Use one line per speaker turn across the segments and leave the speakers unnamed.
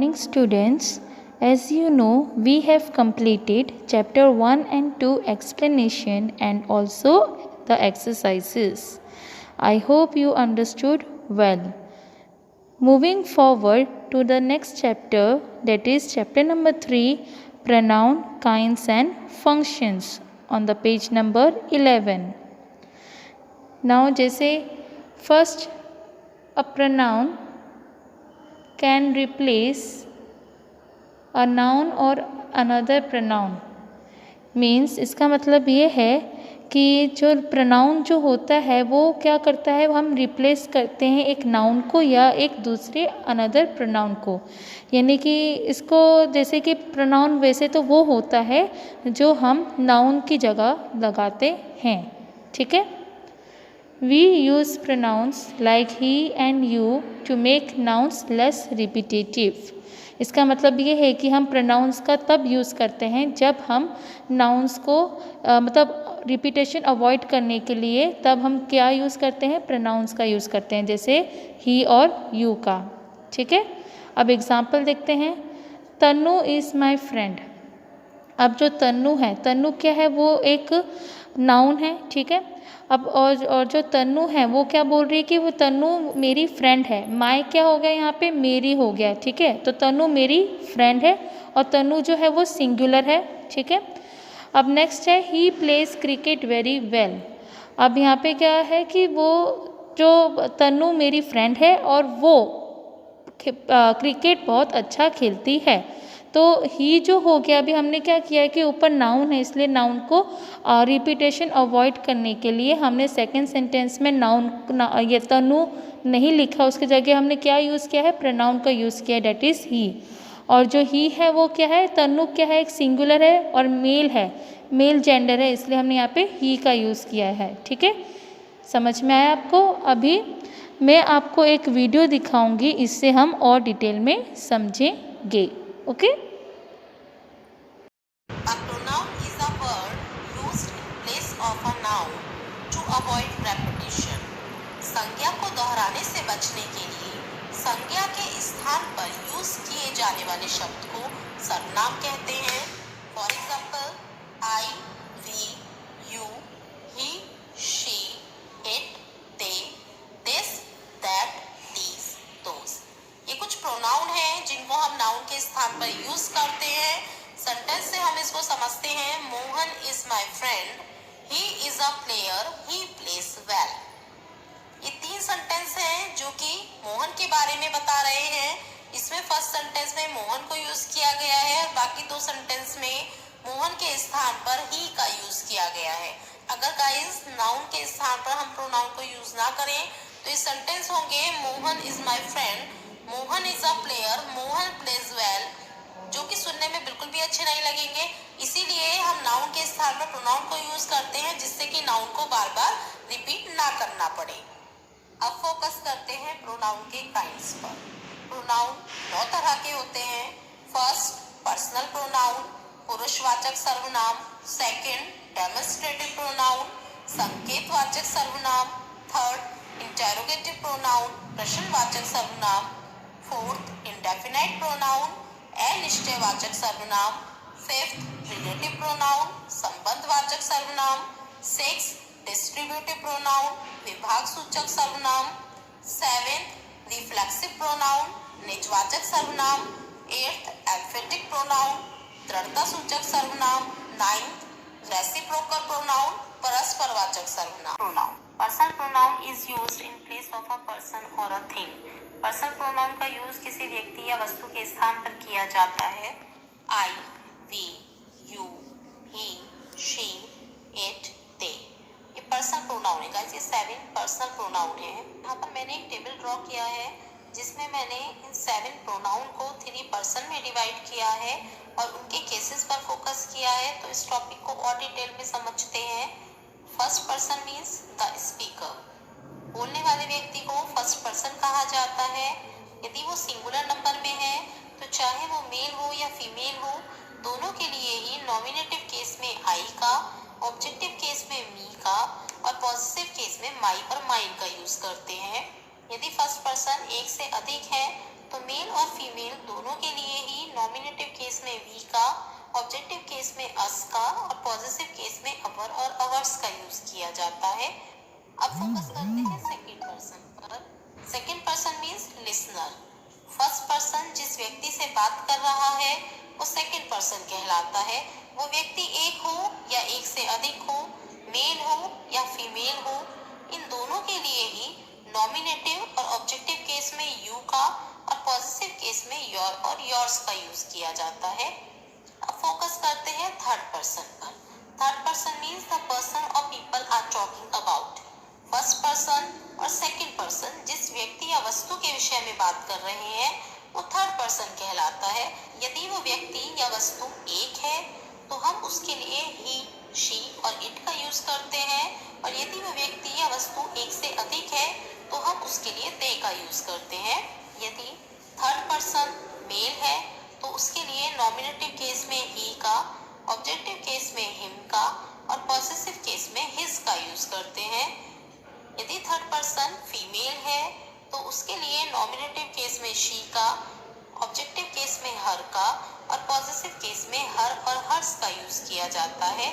morning, students. As you know, we have completed chapter 1 and 2 explanation and also the exercises. I hope you understood well. Moving forward to the next chapter, that is chapter number 3, pronoun, kinds and functions, on the page number 11. Now, जैसे first a pronoun can replace a noun or another pronoun. Means इसका मतलब ये है कि जो pronoun जो होता है वो क्या करता है, हम रिप्लेस करते हैं एक नाउन को या एक दूसरे अनदर प्रोनाउन को। यानी कि इसको जैसे कि प्रोनाउन वैसे तो वो होता है जो हम नाउन की जगह लगाते हैं, ठीक है। We use pronouns like he and you to make nouns less repetitive. इसका मतलब ये है कि हम प्रोनाउंस का तब यूज़ करते हैं जब हम नाउन्स को मतलब रिपीटेशन अवॉइड करने के लिए, तब हम क्या यूज़ करते हैं, प्रोनाउंस का यूज़ करते हैं, जैसे ही और यू का, ठीक है। अब एग्जाम्पल देखते हैं। Tannu is my friend. अब जो तन्नू है, तन्नू क्या है, वो एक नाउन है, ठीक है। अब और जो तन्नू है वो क्या बोल रही है कि वो तन्नू मेरी फ्रेंड है। माय क्या हो गया यहाँ पे, मेरी हो गया, ठीक है। तो तन्नू मेरी फ्रेंड है और तन्नू जो है वो सिंगुलर है, ठीक है। अब नेक्स्ट है he plays cricket very well. अब यहाँ पे क्या है कि वो जो तन्नू मेरी फ्रेंड है और वो क्रिकेट बहुत अच्छा खेलती है। तो ही जो हो गया, अभी हमने क्या किया कि ऊपर नाउन है इसलिए नाउन को रिपीटेशन अवॉइड करने के लिए हमने सेकंड सेंटेंस में ये तनु नहीं लिखा, उसकी जगह हमने क्या यूज़ किया है, प्रोनाउन का यूज़ किया है, डेट इज़ ही। और जो ही है वो क्या है, तनु क्या है, एक सिंगुलर है और मेल है, मेल जेंडर है, इसलिए हमने यहाँ पे ही का यूज़ किया है, ठीक है। समझ में आया आपको। अभी मैं आपको एक वीडियो दिखाऊंगी, इससे हम और डिटेल में समझेंगे, okay.
A pronoun is a word used in place of a noun to avoid repetition. संज्ञा को दोहराने से बचने के लिए संज्ञा के स्थान पर यूज किए जाने वाले शब्द को सर्वनाम कहते हैं। For example, I, we, you, he, she, it, they, this, that, these, those. ये कुछ प्रोनाउन हैं जिनको हम नाउन के स्थान पर यूज करते हैं। सेंटेंस से हम इसको समझते हैं। Mohan is my friend, he is a player, he place well. ये 3 सेंटेंस हैं जो कि मोहन के बारे में बता रहे हैं। इसमें फर्स्ट सेंटेंस में मोहन को यूज किया गया है और बाकी 2 सेंटेंस में मोहन के स्थान पर ही का यूज किया गया है। अगर गाइस नाउन के स्थान पर हम प्रोनाउन को यूज ना करें तो ये सेंटेंस होंगे Mohan is my friend, Mohan is a player, Mohan pledge well, जो कि सुनने में बिल्कुल भी अच्छे नहीं लगेंगे। इसीलिए हम नाउन के स्थान पर प्रोनाउन को यूज करते हैं जिससे कि नाउन को बार बार रिपीट ना करना पड़े। अब फोकस करते हैं प्रोनाउन के काइंड्स पर। प्रोनाउन 9 तरह के होते हैं। फर्स्ट, पर्सनल प्रोनाउन, पुरुषवाचक सर्वनाम। सेकंड, डेमोन्स्ट्रेटिव प्रोनाउन, संकेतवाचक सर्वनाम। थर्ड, इंटेरोगेटिव प्रोनाउन, प्रश्नवाचक सर्वनाम। फोर्थ, इंडेफिनाइट प्रोनाउन, अनिश्चयवाचक सर्वनाम। फिफ्थ, रिलेटिव प्रोनाउन, संबंधवाचक सर्वनाम। सिक्स, डिस्ट्रीब्यूटिव प्रोनाउन, विभाग सूचक सर्वनाम। सेवेंथ, रिफ्लेक्सिव प्रोनाउन, निजवाचक सर्वनाम। एट्थ, एम्फेटिक प्रोनाउन, दृढ़ता सूचक सर्वनाम। नाइन्थ, रेसिप्रोकल प्रोनाउन, परस्परवाचक सर्वनाम। Pronoun, personal pronoun is used in place of a person और अ थिंग। पर्सनल प्रोनाउन का यूज किसी व्यक्ति या वस्तु के स्थान पर किया जाता है। I, we, you, he, she, it, they, ये पर्सनल प्रोनाउन है गाइस। ये 7 पर्सनल प्रोनाउन है। यहाँ पर मैंने एक टेबल ड्रॉ किया है जिसमें मैंने इन 7 प्रोनाउन को 3 पर्सन में डिवाइड किया है और उनके केसेस पर फोकस किया है। तो इस टॉपिक को और डिटेल में समझते हैं। First person means the speaker. बोलने वाले व्यक्ति को फर्स्ट पर्सन कहा जाता है। यदि वो सिंगुलर नंबर में है तो चाहे वो मेल हो या फीमेल हो, दोनों के लिए ही नॉमिनेटिव केस में आई का, ऑब्जेक्टिव केस में मी का और पॉजिटिव केस में माई और माइन का यूज करते हैं। यदि फर्स्ट पर्सन एक से अधिक है तो मेल और फीमेल दोनों के लिए ही नॉमिनेटिव केस में वी का, ऑब्जेक्टिव केस में अस का और पॉजिटिव केस में अवर और अवर्स का यूज किया जाता है। अब फोकस करते हैं सेकंड पर्सन पर। Second person means listener. First person जिस व्यक्ति से बात कर रहा है वो सेकंड पर्सन कहलाता है। वो व्यक्ति एक हो या एक से अधिक हो, मेल हो या फीमेल हो, इन दोनों के लिए ही नॉमिनेटिव और ऑब्जेक्टिव केस में यू का और पॉजिटिव केस में योर और योर्स का यूज किया जाता है। अब फोकस करते हैं थर्ड पर्सन पर। Third person means the person or people are talking about. First person और सेकंड पर्सन जिस व्यक्ति या वस्तु के विषय में बात कर रहे हैं वो थर्ड पर्सन कहलाता है। यदि वो व्यक्ति या वस्तु एक है तो हम उसके लिए ही, शी और इट का यूज करते हैं, और यदि वो व्यक्ति या वस्तु एक से अधिक है तो हम उसके लिए दे का यूज करते हैं। यदि थर्ड पर्सन मेल है तो उसके लिए नॉमिनेटिव केस में ही का, ऑब्जेक्टिव केस में हिम का और पॉसेसिव केस में हिज का यूज करते हैं। यदि थर्ड पर्सन फीमेल है तो उसके लिए नॉमिनेटिव केस में शी का, ऑब्जेक्टिव केस में हर का और पॉजिटिव केस में हर और हर्स का यूज किया जाता है।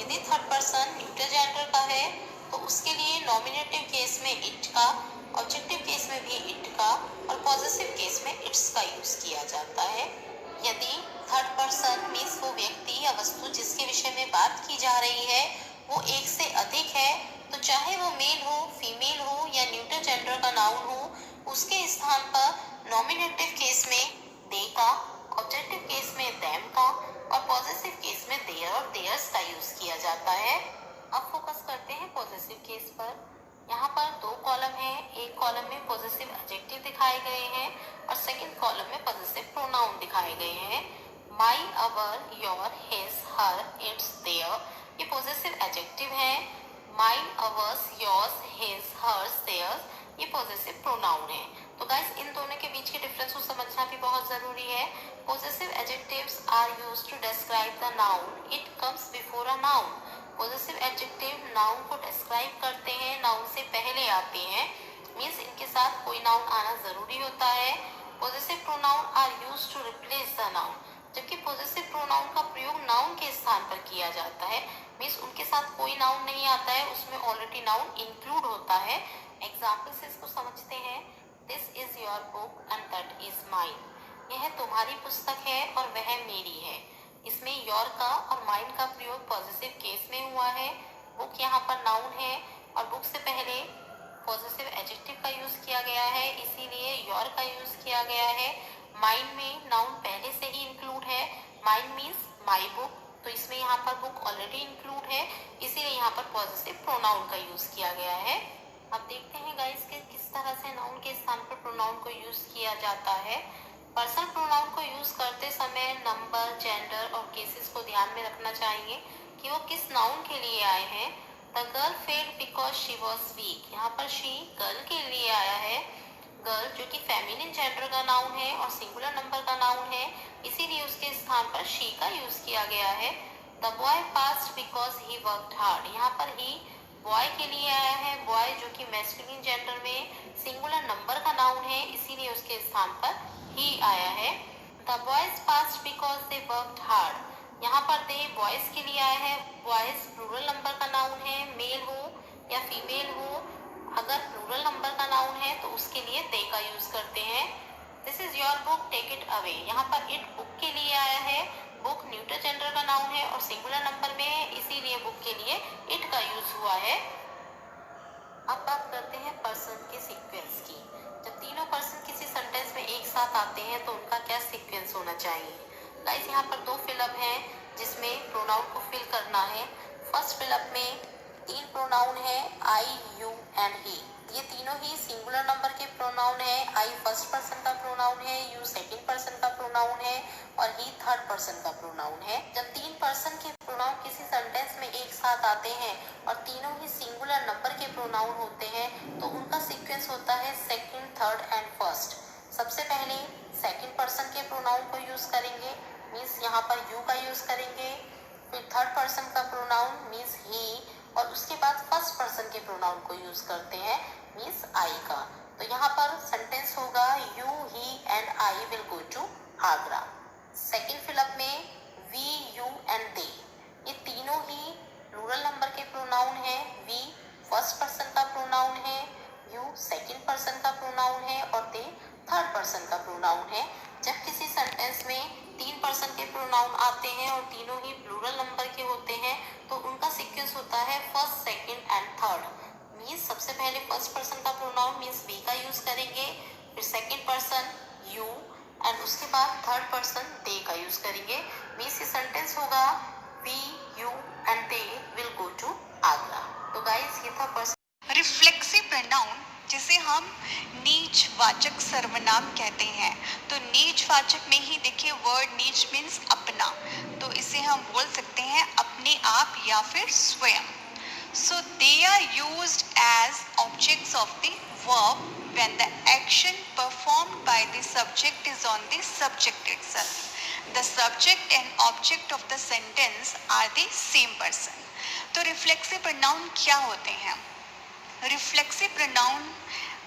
यदि थर्ड पर्सन न्यूट्रल जेंडर का है तो उसके लिए नॉमिनेटिव केस में इट का, ऑब्जेक्टिव केस में भी इट का और पॉजिटिव केस में इट्स का यूज किया जाता है। यदि थर्ड पर्सन मीन्स वो व्यक्ति या वस्तु जिसके विषय में बात की जा रही है वो एक से अधिक है तो चाहे वो मेल हो, फीमेल हो या न्यूट्रल जेंडर का नाउन हो, उसके स्थान पर नॉमिनेटिव केस में दे का, ऑब्जेक्टिव केस में देम का और पॉजिटिव केस में देयर और देयर्स का यूज किया जाता है। अब फोकस करते हैं पॉजिटिव केस पर। यहाँ पर दो कॉलम हैं। एक कॉलम में पॉजिटिव एडजेक्टिव दिखाए गए हैं और सेकंड कॉलम में पॉजिटिव प्रोनाउन दिखाए गए हैं। My, our, your, his, her, its, their ये पॉजिटिव एडजेक्टिव हैं। Mine, ours, yours, his, hers, theirs ये पॉजिटिव प्रोनाउन है। तो गाइस इन दोनों के बीच के डिफरेंस को समझना भी बहुत जरूरी है। Positive adjectives are used to describe the noun, it comes before a noun. Positive adjective noun को डिस्क्राइब करते हैं, नाउन से पहले आते हैं, मीन्स इनके साथ कोई नाउन आना जरूरी होता है। Positive pronoun are used to replace the noun, जबकि पॉजिटिव प्रोनाउन का प्रयोग नाउन के स्थान पर किया जाता है, मीन्स उनके साथ कोई नाउन नहीं आता है, उसमें ऑलरेडी नाउन इंक्लूड होता है। एग्जाम्पल से इसको समझते हैं। This is your book and that is mine. यह तुम्हारी पुस्तक है और वह मेरी है। इसमें योर का और माइन का प्रयोग पॉजिटिव केस में हुआ है। बुक यहाँ पर नाउन है और बुक से पहले पॉजिटिव एडजेक्टिव का यूज किया गया है, इसीलिए योर का यूज किया गया है। माइन में नाउन पहले से ही इंक्लूड है। माइन मीन्स माई बुक, तो इसमें यहाँ पर बुक ऑलरेडी इंक्लूड है, इसीलिए यहाँ पर पॉजिटिव प्रोनाउन का यूज किया गया है। अब देखते हैं गाइस कि किस तरह से नाउन के स्थान पर प्रोनाउन को यूज किया जाता है। पर्सनल प्रोनाउन को यूज करते समय नंबर, जेंडर और केसेस को ध्यान में रखना चाहिए कि वो किस नाउन के लिए आए हैं। The girl failed because she was weak, यहाँ पर शी गर्ल के लिए आया है। गर्ल जो कि फेमिनिन जेंडर का नाउन है और सिंगुलर नंबर का नाउन है, इसीलिए उसके स्थान पर शी का यूज किया गया है। The boy passed because he worked hard, यहाँ पर ही बॉय के लिए आया है। बॉय जो कि मैस्कुलिन जेंडर में सिंगुलर नंबर का नाउन है, इसीलिए उसके स्थान पर ही आया है। The boys passed because they worked hard, यहाँ पर दे बॉयज के लिए आया है। बॉयज प्लूरल नंबर का नाउन है, मेल हो या फीमेल हो, अगर प्लूरल नंबर का नाउन है तो उसके लिए दे का यूज करते हैं। This is your book, take it away, यहाँ पर इट बुक के लिए आया है। बुक न्यूट्रल जेंडर का नाउन है और सिंगुलर नंबर में है, इसीलिए बुक के लिए इट का यूज हुआ है। अब बात करते हैं पर्सन के सीक्वेंस की। जब तीनों पर्सन किसी सेंटेंस में एक साथ आते हैं तो उनका क्या सीक्वेंस होना चाहिए। गाइस यहाँ पर दो फिलअप हैं जिसमें प्रोनाउन को फिल करना है। फर्स्ट फिलअप में तीन प्रोनाउन है, आई, यू एंड ही। ये तीनों ही सिंगुलर नंबर के प्रोनाउन है। आई फर्स्ट पर्सन का प्रोनाउन है, यू सेकंड पर्सन का प्रोनाउन है और ही थर्ड पर्सन का प्रोनाउन है। जब तीन पर्सन के प्रोनाउन किसी सेंटेंस में एक साथ आते हैं और तीनों ही सिंगुलर नंबर के प्रोनाउन होते हैं तो उनका सीक्वेंस होता है सेकंड, थर्ड एंड फर्स्ट। सबसे पहले सेकंड पर्सन के प्रोनाउन को यूज करेंगे, मीन्स यहाँ पर यू का यूज करेंगे। फिर थर्ड पर्सन का प्रोनाउन मीन्स ही, और उसके बाद फर्स्ट पर्सन के प्रोनाउन को यूज करते हैं, मीन्स आई का। तो यहाँ पर सेंटेंस होगा you, he and I will go to Agra. Second fill up में वी, यू एंड दे, ये तीनों ही प्लूरल नंबर के प्रोनाउन हैं। वी फर्स्ट पर्सन का प्रोनाउन है, यू सेकेंड पर्सन का प्रोनाउन है और दे थर्ड पर्सन का प्रोनाउन है। जब किसी सेंटेंस में तीन पर्सन के प्रोनाउन आते हैं और तीनों ही प्लूरल नंबर के होते हैं तो उनका सीक्वेंस होता है first, second and third. Means सबसे पहले फर्स्ट पर्सन का प्रोनाउन मीन्स वी का यूज करेंगे, फिर सेकेंड पर्सन यू एंड उसके बाद थर्ड पर्सन दे का यूज करेंगे। मीन्स ये सेंटेंस होगा we, you and they will go to Agra. तो गाइस ये था पर्सन।
रिफ्लेक्सिव प्रोनाउन जिसे हम नीचवाचक सर्वनाम कहते हैं, तो नीचवाचक में ही देखिए वर्ड नीच मीन्स अपना, तो इसे हम बोल सकते हैं अपने आप या फिर स्वयं। So they are used as objects of the verb when the action performed by the subject is on the subject itself. The subject and object of the sentence are the same person. तो reflexive pronoun क्या होते हैं? Reflexive pronoun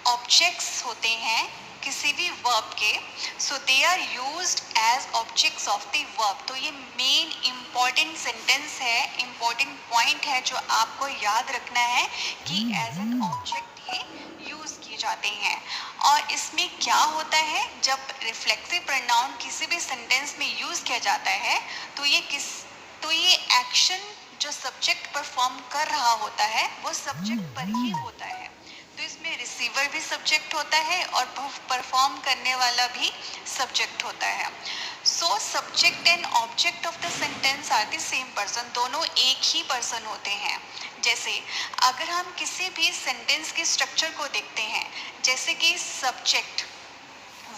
objects होते हैं किसी भी verb के, so they are used as objects of the verb. तो ये मेन इम्पॉर्टेंट सेंटेंस है, इम्पॉर्टेंट पॉइंट है जो आपको याद रखना है कि एज एन ऑब्जेक्ट ये यूज किए जाते हैं। और इसमें क्या होता है, जब रिफ्लेक्सिव प्रोनाउन किसी भी सेंटेंस में यूज किया जाता है तो ये एक्शन जो सब्जेक्ट परफॉर्म कर रहा होता है वो सब्जेक्ट पर ही होता है। तो इसमें रिसीवर भी सब्जेक्ट होता है और परफॉर्म करने वाला भी सब्जेक्ट होता है। So subject and object of the sentence are the same person, दोनों एक ही पर्सन होते हैं। जैसे अगर हम किसी भी सेंटेंस के स्ट्रक्चर को देखते हैं, जैसे कि सब्जेक्ट,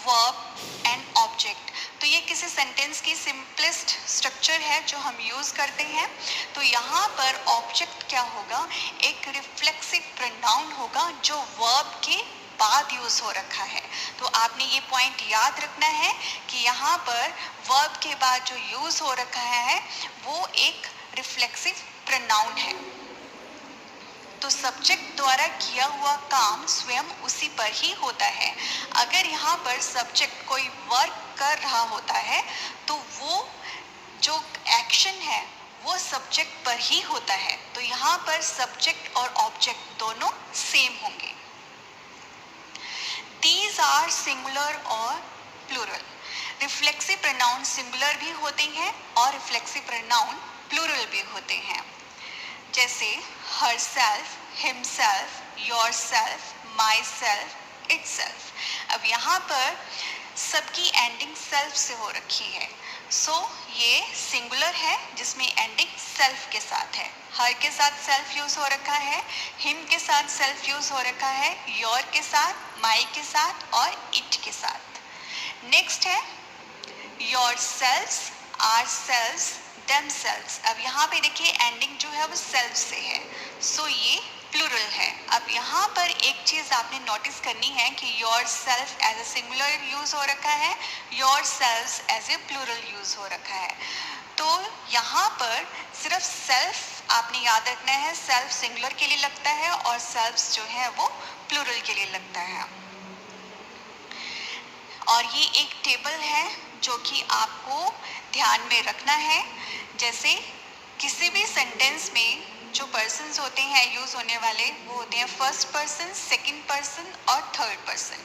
वर्ब एंड ऑब्जेक्ट, तो ये किसी सेंटेंस की सिंपलेस्ट स्ट्रक्चर है जो हम यूज़ करते हैं। तो यहाँ पर ऑब्जेक्ट क्या होगा, एक रिफ्लेक्सिव प्रोनाउन होगा जो वर्ब के बाद यूज़ हो रखा है। तो आपने ये पॉइंट याद रखना है कि यहाँ पर वर्ब के बाद जो यूज़ हो रखा है वो एक रिफ्लेक्सिव प्रोनाउन है। तो सब्जेक्ट द्वारा किया हुआ काम स्वयं उसी पर ही होता है। अगर यहाँ पर सब्जेक्ट कोई वर्क कर रहा होता है तो वो जो एक्शन है वो सब्जेक्ट पर ही होता है। तो यहाँ पर सब्जेक्ट और ऑब्जेक्ट दोनों सेम होंगे। These are singular और plural. रिफ्लेक्सिव प्रोनाउन सिंगुलर भी होते हैं और रिफ्लेक्सिव प्रोनाउन प्लूरल भी होते हैं। जैसे herself, himself, yourself, myself, itself। अब यहाँ पर सबकी एंडिंग सेल्फ से हो रखी है, सो ये सिंगुलर है जिसमें एंडिंग सेल्फ के साथ है। हर के साथ सेल्फ यूज हो रखा है, हिम के साथ सेल्फ यूज हो रखा है, योर के साथ, माई के साथ और इट के साथ। नेक्स्ट है yourselves, ourselves, themselves। अब यहाँ पे देखिए एंडिंग जो है वो सेल्फ से है, सो ये प्लूरल है। अब यहाँ पर एक चीज़ आपने नोटिस करनी है कि yourself as a singular use हो रखा है, yourselves as a plural use हो रखा है। तो यहाँ पर सिर्फ सेल्फ आपने याद रखना है, सेल्फ सिंगुलर के लिए लगता है और सेल्व्स जो है वो प्लूरल के लिए लगता है। और ये एक टेबल है जो कि आपको ध्यान में रखना है। जैसे किसी भी सेंटेंस में जो पर्सन्स होते हैं यूज़ होने वाले वो होते हैं फर्स्ट पर्सन, सेकंड पर्सन और थर्ड पर्सन।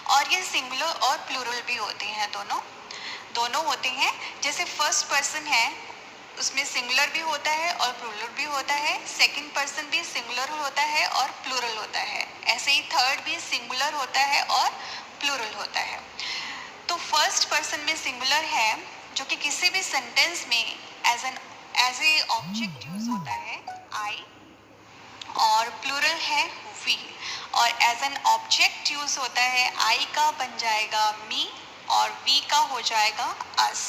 और ये सिंगुलर और प्लूरल भी होते हैं, दोनों होते हैं। जैसे फर्स्ट पर्सन है उसमें सिंगुलर भी होता है और प्लूरल भी होता है, सेकंड पर्सन भी सिंगुलर होता है और प्लूरल होता है, ऐसे ही थर्ड भी सिंगुलर होता है और प्लूरल होता है। तो फर्स्ट पर्सन में सिंगुलर है जो कि किसी भी सेंटेंस में एज ए ऑब्जेक्ट यूज होता है आई, और प्लूरल है वी, और एज एन ऑब्जेक्ट यूज होता है आई का बन जाएगा मी और वी का हो जाएगा अस।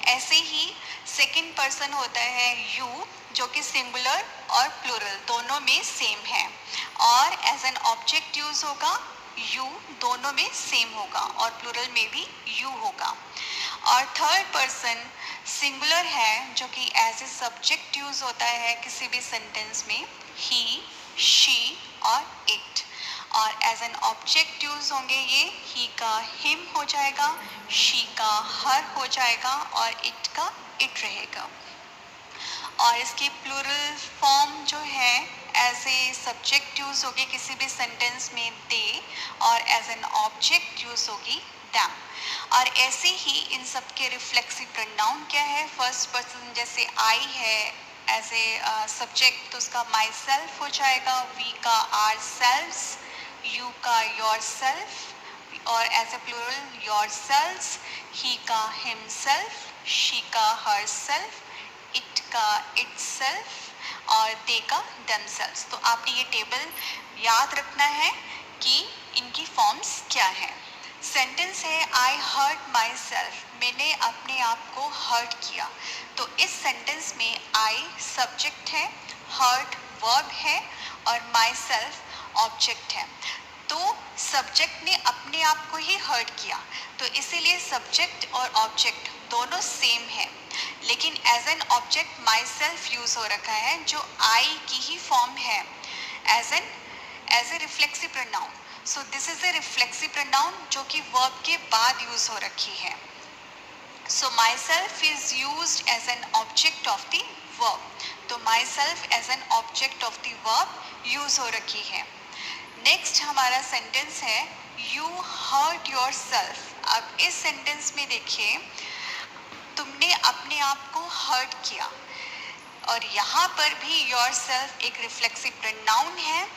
ऐसे ही सेकंड पर्सन होता है यू जो कि सिंगुलर और प्लूरल दोनों में सेम है, और एज एन ऑब्जेक्ट यूज होगा यू, दोनों में सेम होगा और प्लूरल में भी यू होगा। और थर्ड पर्सन सिंगुलर है जो कि एज ए सब्जेक्ट यूज होता है किसी भी सेंटेंस में ही, शी और इट, और एज एन ऑब्जेक्ट यूज होंगे ये ही का हिम हो जाएगा, शी का हर हो जाएगा और इट का इट रहेगा। और इसकी प्लूरल फॉर्म जो है एज ए सब्जेक्ट यूज होगी किसी भी सेंटेंस में दे, और एज एन ऑब्जेक्ट यूज होगी them। और ऐसे ही इन सब के रिफ्लेक्सिव प्रोनाउन क्या है, फर्स्ट पर्सन जैसे आई है एज ए सब्जेक्ट तो उसका माई सेल्फ हो जाएगा, वी का आर सेल्व्स, यू का योर सेल्फ और as a plural yourselves, he का हिम सेल्फ, शी का हर सेल्फ, इट का इट सेल्फ और दे का देमसेल्व्स। तो आपने ये टेबल याद रखना है कि इनकी फॉर्म्स क्या है। सेंटेंस है आई हर्ट माई सेल्फ, मैंने अपने आप को हर्ट किया। तो इस सेंटेंस में आई सब्जेक्ट है, हर्ट वर्ब है और माई सेल्फ ऑब्जेक्ट है। तो सब्जेक्ट ने अपने आप को ही हर्ट किया, तो इसीलिए सब्जेक्ट और ऑब्जेक्ट दोनों सेम है, लेकिन as an object myself use हो रखा है जो आई की ही फॉर्म है as a reflexive pronoun. So this is a reflexive pronoun जो कि वर्ब के बाद यूज हो रखी है। So myself is used as an object of the verb, तो myself as an object of the verb use हो रखी है। नेक्स्ट हमारा सेंटेंस है यू हर्ट योर सेल्फ। अब इस सेंटेंस में देखिए तुमने अपने आप को हर्ट किया, और यहाँ पर भी योर सेल्फ एक रिफ्लेक्सिव प्रोनाउन है,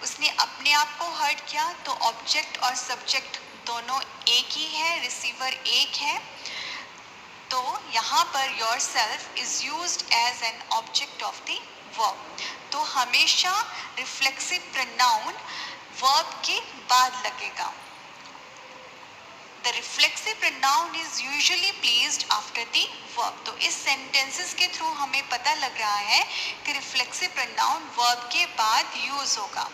उसने अपने आप को हर्ट किया तो ऑब्जेक्ट और सब्जेक्ट दोनों एक ही है, रिसीवर एक है। तो यहाँ पर yourself is used as an object of the verb. तो हमेशा रिफ्लेक्सिव प्रोनाउन वर्ब के बाद लगेगा। The reflexive pronoun is usually placed after the verb। तो इस sentences के थ्रू हमें पता लग रहा है कि reflexive pronoun verb के बाद use होगा।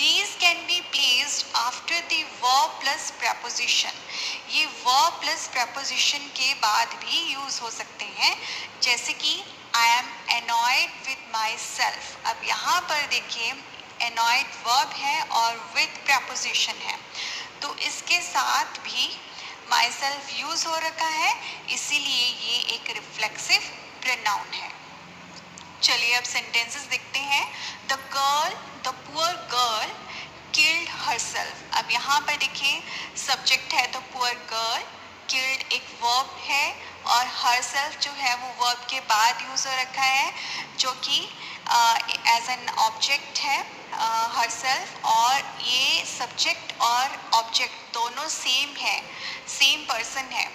These can be placed after the verb plus preposition। ये verb plus preposition के बाद भी use हो सकते हैं, जैसे कि I am annoyed with myself। अब यहाँ पर देखिए annoyed verb है और with preposition है, तो इसके साथ भी माई सेल्फ यूज हो रखा है, इसीलिए ये एक रिफ्लेक्सिव प्रोनाउन है। चलिए अब सेंटेंसेस देखते हैं। The poor girl killed herself. अब यहाँ पर देखिए सब्जेक्ट है द पुअर गर्ल, किल्ड एक वर्ब है और हरसेल्फ जो है वो वर्ब के बाद यूज हो रखा है, जो कि एज एन ऑब्जेक्ट है हरसेल्फ, और ये सब्जेक्ट और ऑब्जेक्ट दोनों सेम है, सेम पर्सन है,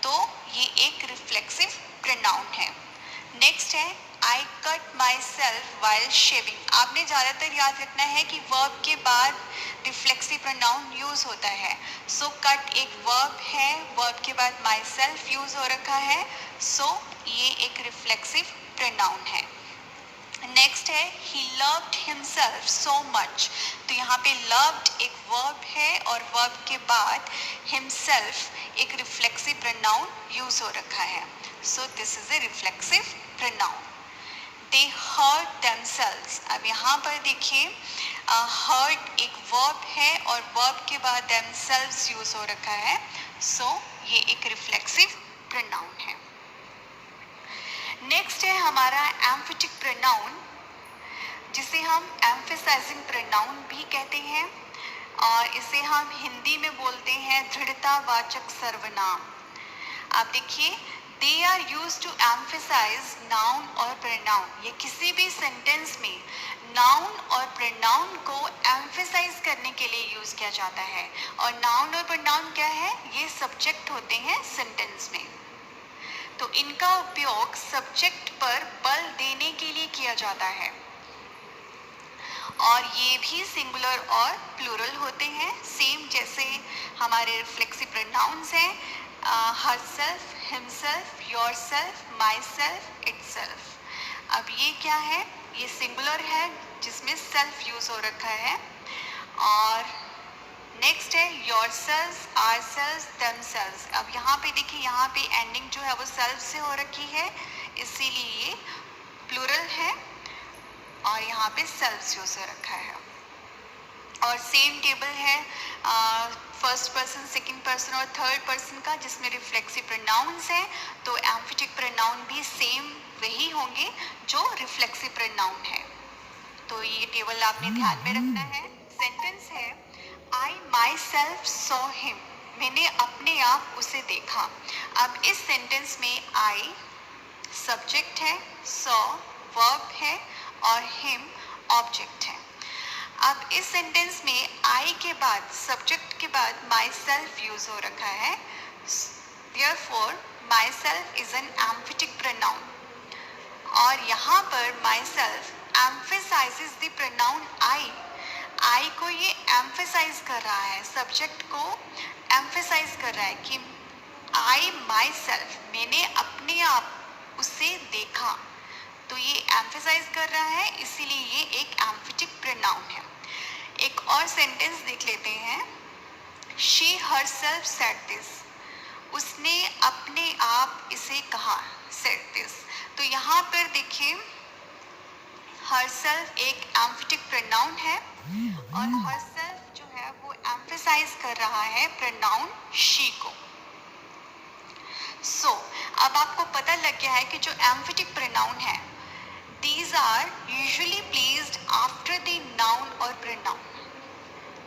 तो ये एक रिफ्लेक्सिव प्रोनाउन है। नेक्स्ट है I cut my self while shaving. आपने ज़्यादातर याद रखना है कि वर्ब के बाद रिफ्लेक्सिव प्रोनाउन यूज होता है। सो कट एक वर्ब है, वर्ब के बाद माई सेल्फ यूज हो रखा है, सो ये एक रिफ्लेक्सिव प्रोनाउन है। नेक्स्ट है he loved himself so much. तो यहाँ पे लव्ड एक वर्ब है और वर्ब के बाद हिमसेल्फ एक रिफ्लेक्सिव प्रोनाउन यूज हो रखा है, so this is a reflexive pronoun. They hurt themselves. अब यहाँ पर देखिए हर्ट एक वर्ब है और वर्ब के बाद देमसेल्व्स यूज हो रखा है, सो ये एक रिफ्लेक्सिव प्रोनाउन है। नेक्स्ट है हमारा एम्फेटिक प्रोनाउन, जिसे हम एम्फेसाइजिंग प्रोनाउन भी कहते हैं, और इसे हम हिंदी में बोलते हैं दृढ़तावाचक सर्वनाम। आप देखिए they are used to emphasize noun और प्रोनाउन। ये किसी भी सेंटेंस में नाउन और प्रोनाउन को एम्फेसाइज करने के लिए यूज किया जाता है, और नाउन और प्रोनाउन क्या है, ये सब्जेक्ट होते हैं सेंटेंस में, तो इनका उपयोग सब्जेक्ट पर बल देने के लिए किया जाता है, और ये भी सिंगुलर और प्लूरल होते हैं, सेम जैसे हमारे रिफ्लेक्सिव प्रोनाउंस हैं herself, himself, yourself, myself, itself. अब ये क्या है, ये सिंगुलर है जिसमें सेल्फ यूज हो रखा है, और नेक्स्ट है योरसेल्व्स, आवरसेल्व्स, देमसेल्व्स। अब यहाँ पे देखिए यहाँ पे एंडिंग जो है वो सेल्फ से हो रखी है, इसीलिए ये प्लूरल है और यहाँ पे सेल्व्स यूज हो रखा है। और सेम टेबल है फर्स्ट पर्सन, सेकंड पर्सन और थर्ड पर्सन का, जिसमें रिफ्लेक्सिव प्रोनाउंस है। तो एम्फेटिक प्रोनाउन भी सेम वही होंगे जो रिफ्लेक्सिव प्रोनाउन है। तो ये टेबल आपने ध्यान में रखना है। सेंटेंस है I my self saw him, मैंने अपने आप उसे देखा। अब इस सेंटेंस में आई सब्जेक्ट है, सॉ वर्ब है और हिम ऑब्जेक्ट है। अब इस सेंटेंस में आई के बाद, सब्जेक्ट के बाद माई सेल्फ यूज हो रखा है। Therefore myself is an emphatic pronoun और यहाँ पर myself emphasizes the pronoun I. I को ये एम्फेसाइज कर रहा है, सब्जेक्ट को एम्फेसाइज कर रहा है कि आई माई सेल्फ, मैंने अपने आप उसे देखा। तो ये एम्फेसाइज कर रहा है, इसीलिए ये एक एम्फेटिक प्रोनाउन है। एक और सेंटेंस देख लेते हैं। शी हरसेल्फ सेड दिस, उसने अपने आप इसे कहा, सेड दिस। तो यहाँ पर देखिए हरसेल्फ एक एम्फेटिक प्रोनाउन है और हरसेल्फ जो है वो एम्फेसाइज कर रहा है प्रोनाउन शी को। सो अब आपको पता लग गया है कि जो एम्फेटिक प्रोनाउन है these are usually placed after the noun or pronoun.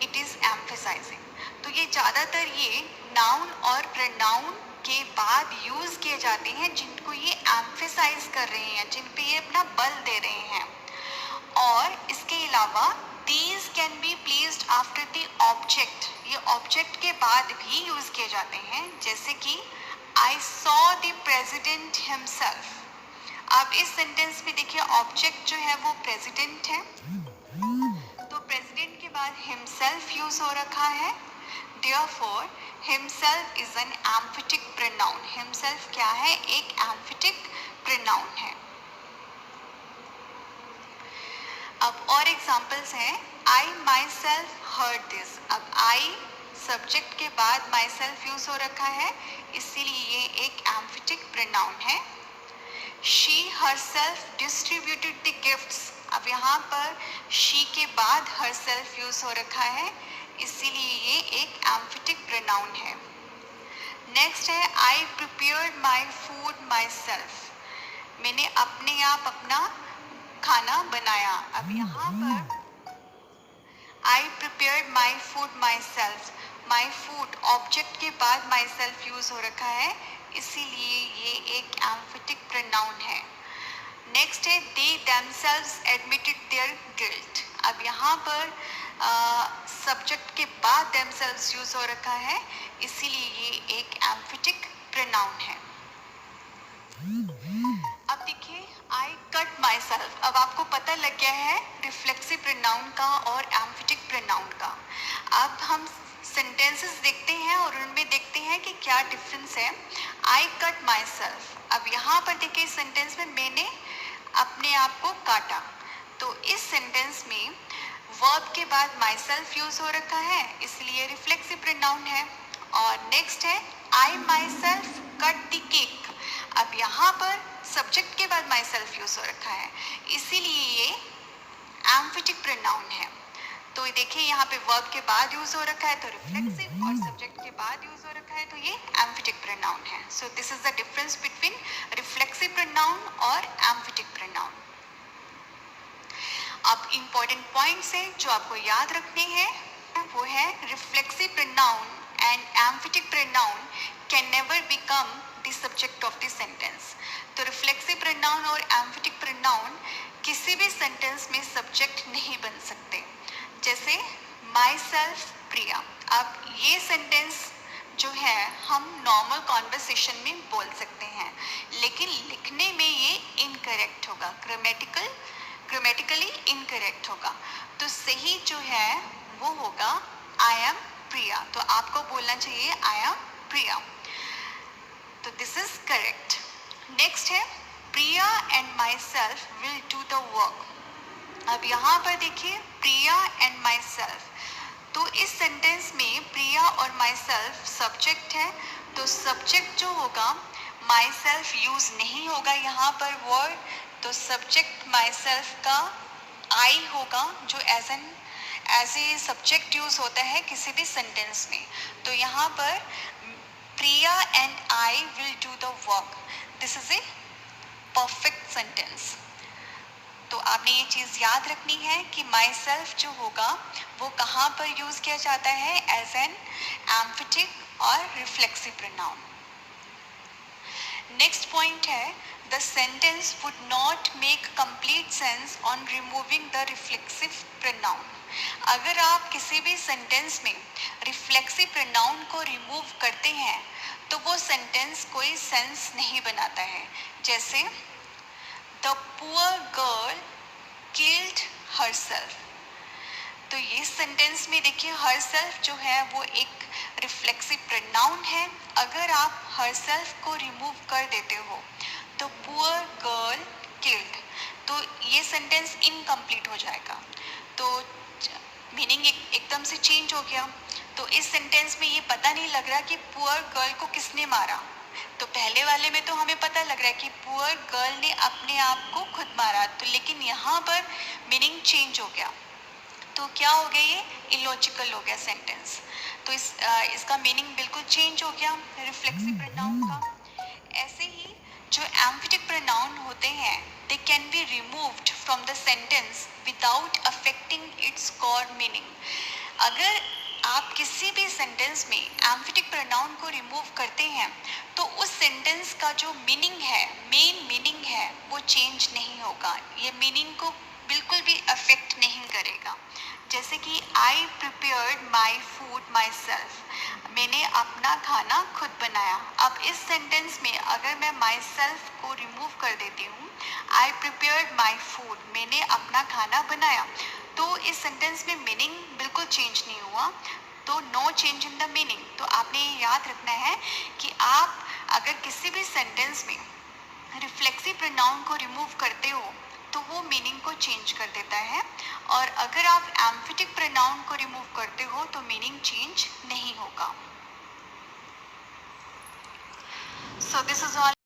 It is emphasizing. तो ये ज़्यादातर ये noun और pronoun के बाद यूज़ किए जाते हैं जिनको ये emphasize कर रहे हैं, जिन पे ये अपना बल दे रहे हैं। और इसके अलावा these can be placed after the object. ये object के बाद भी यूज़ किए जाते हैं, जैसे कि I saw the president himself. अब इस सेंटेंस में देखिए ऑब्जेक्ट जो है वो प्रेसिडेंट है, तो प्रेसिडेंट के बाद हिमसेल्फ यूज हो रखा है। Therefore himself is an emphatic pronoun. Himself क्या है? एक एम्फेटिक प्रोनाउन है। अब और एग्जांपल्स हैं। आई माई सेल्फ हर्ड दिस। अब आई सब्जेक्ट के बाद माई सेल्फ यूज हो रखा है, इसीलिए ये एक एम्फेटिक प्रोनाउन है। She herself distributed the gifts. अब यहाँ पर she के बाद herself यूज हो रखा है, इसीलिए ये एक एम्फेटिक प्रोनाउन है। नेक्स्ट है I prepared my food myself. मैंने अपने आप अपना खाना बनाया। अब यहाँ पर I prepared my food myself. My food object के बाद myself यूज हो रखा है, इसीलिए ये एक एम्फेटिक प्रोनाउन है। नेक्स्ट है they themselves admitted their guilt. अब यहाँ पर सब्जेक्ट के बाद themselves यूज हो रखा है, इसीलिए ये एक एम्फेटिक प्रोनाउन है। अब देखिए I cut myself। अब आपको पता लग गया है रिफ्लेक्सिव प्रोनाउन का और एम्फेटिक प्रोनाउन का। अब हम सेंटेंसेस देखते हैं और उनमें देखते हैं कि क्या डिफरेंस है। I cut my self. अब यहाँ पर देखिए सेंटेंस में मैंने अपने आप को काटा, तो इस सेंटेंस में वर्ब के बाद माई सेल्फ यूज हो रखा है, इसलिए रिफ्लेक्सिव प्रोनाउन है। और नेक्स्ट है I myself cut the cake. अब यहाँ पर सब्जेक्ट के बाद माई सेल्फ यूज हो रखा है, इसीलिए ये एम्फेटिक प्रोनाउन है। तो देखिए यहाँ पे वर्ब के बाद यूज हो रखा है तो रिफ्लेक्सिव, और सब्जेक्ट के बाद यूज हो रखा है तो ये एम्फेटिक प्रोनाउन है। So this is the difference between reflexive pronoun और एम्फेटिक प्रोनाउन। अब इम्पोर्टेंट पॉइंट्स है जो आपको याद रखने हैं, वो है reflexive pronoun and emphatic pronoun can never become the subject of the sentence. तो रिफ्लेक्सिव प्रोनाउन और एम्फेटिक प्रोनाउन किसी भी सेंटेंस में सब्जेक्ट नहीं बन सकते। जैसे माई सेल्फ प्रिया। अब ये सेंटेंस जो है हम नॉर्मल कॉन्वर्सेशन में बोल सकते हैं, लेकिन लिखने में ये इनकरेक्ट होगा, ग्रामेटिकली इनकरेक्ट होगा। तो सही जो है वो होगा आई एम प्रिया। तो आपको बोलना चाहिए आई एम प्रिया। तो दिस इज करेक्ट। नेक्स्ट है Priya and myself will do the work. अब यहाँ पर देखिए प्रिया एंड माई सेल्फ, तो इस सेंटेंस में प्रिया और माई सेल्फ सब्जेक्ट है, तो सब्जेक्ट जो होगा माई सेल्फ यूज नहीं होगा यहाँ पर वर्ड, तो सब्जेक्ट माई सेल्फ का आई होगा जो as as a subject use होता है किसी भी सेंटेंस में। तो यहाँ पर Priya and I will do the work, this is a perfect sentence. तो आपने ये चीज़ याद रखनी है कि माई सेल्फ जो होगा वो कहाँ पर यूज़ किया जाता है, एज एन एम्फेटिक और रिफ्लेक्सिव प्रोनाउन। नेक्स्ट पॉइंट है, the sentence would not make complete sense on removing the reflexive pronoun. अगर आप किसी भी सेंटेंस में रिफ्लेक्सिव प्रोनाउन को रिमूव करते हैं तो वो सेंटेंस कोई सेंस नहीं बनाता है। जैसे the poor girl killed herself, तो ये सेंटेंस में देखिए हरसेल्फ जो है वो एक रिफ्लेक्सिव प्रोनाउन है। अगर आप हरसेल्फ को रिमूव कर देते हो तो पुअर गर्ल किल्ड, तो ये सेंटेंस इनकम्प्लीट हो जाएगा, तो मीनिंग एकदम से चेंज हो गया। तो इस सेंटेंस में ये पता नहीं लग रहा कि पुअर गर्ल को किसने मारा। तो पहले वाले में तो हमें पता लग रहा है कि पुअर गर्ल ने अपने आप को खुद मारा, तो लेकिन यहाँ पर मीनिंग चेंज हो गया। तो क्या हो गया, ये इलॉजिकल हो गया सेंटेंस। तो इसका मीनिंग बिल्कुल चेंज हो गया रिफ्लेक्सिव प्रोनाउन का। ऐसे ही जो एम्फेटिक प्रोनाउन होते हैं they can be removed from the sentence without affecting its core meaning. अगर आप किसी भी सेंटेंस में एम्फेटिक प्रोनाउन को रिमूव करते हैं तो उस सेंटेंस का जो मीनिंग है, मेन मीनिंग है, वो चेंज नहीं होगा, ये मीनिंग को बिल्कुल भी अफेक्ट नहीं करेगा। जैसे कि आई prepared my food my self, मैंने अपना खाना खुद बनाया। अब इस सेंटेंस में अगर मैं माई सेल्फ को रिमूव कर देती हूँ, आई प्रिपेयर्ड माई फूड, मैंने अपना खाना बनाया, तो इस सेंटेंस में मीनिंग बिल्कुल चेंज नहीं हुआ, तो no change in the meaning. तो आपने ये याद रखना है कि आप अगर किसी भी सेंटेंस में रिफ्लेक्सिव प्रोनाउन को रिमूव करते हो तो वो मीनिंग को चेंज कर देता है, और अगर आप एम्फेटिक प्रोनाउन को रिमूव करते हो तो मीनिंग चेंज नहीं होगा। सो दिस इज ऑल।